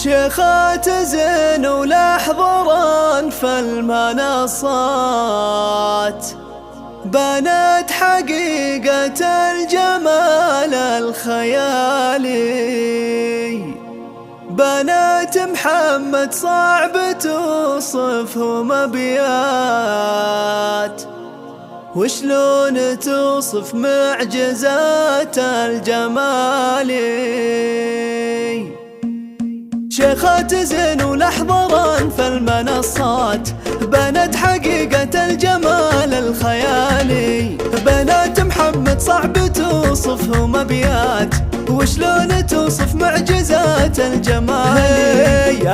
شيخات زين ولحظران فالمنصات، بنت حقيقة الجمال الخيالي، بنات محمد صعب توصفهم أبيات، وشلون توصف معجزات الجمال. شيخات زين ولحظران فالمنصات، بنت حقيقة الجمال الخيالي، بنات محمد صعب توصفهم أبيات، وشلون توصف معجزات الجمال.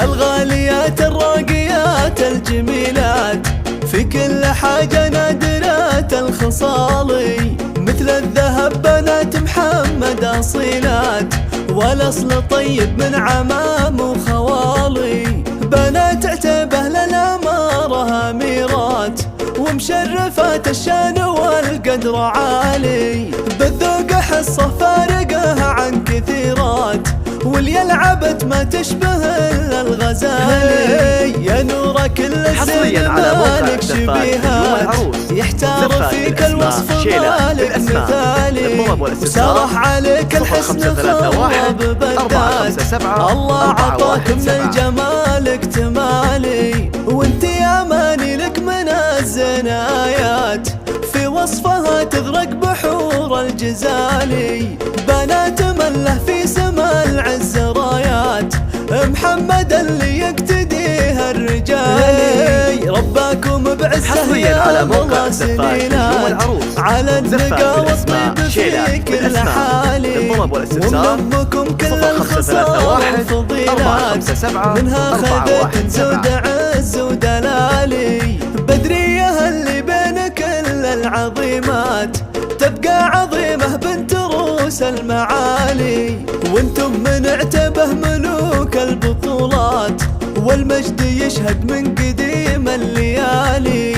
الغاليات الراقيات الجميلات، في كل حاجة نادرات الخصال، مثل الذهب بنات محمد أصيلات، والأصل طيب من عمام وخوالي، بنات عتبة للأمارة أميرات، ومشرفات الشان والقدر عالي، بالذوق حصة فارقها عن كثيرات، واللي لعبت ما تشبه إلا الغزالي. يا نور كل الزين مالك شبيهات، يحتار فيك الوصف مالك مثالي، وسرح عليك الحسن خرب بالذات، الله عطاك من الجمال اكتمالي، وانت يا ماني لك من الزين آيات، في وصفها تغرق بحور الجزالي، بنات مله في سما العز رايات، محمد اللي يقتديه الرجال، رباكم بعزه يا الله سنينات، على النقا والطيب في كل حالي، ومن امكم كل الخصال والفضيلات، منها خذيت زود عز ودلالي، بدريه اللي بين كل العظيمات، تبقى عظيمة بنت روس المعالي، وانتم من عتبه ملوك البطولات، والمجد يشهد من قديم الليالي.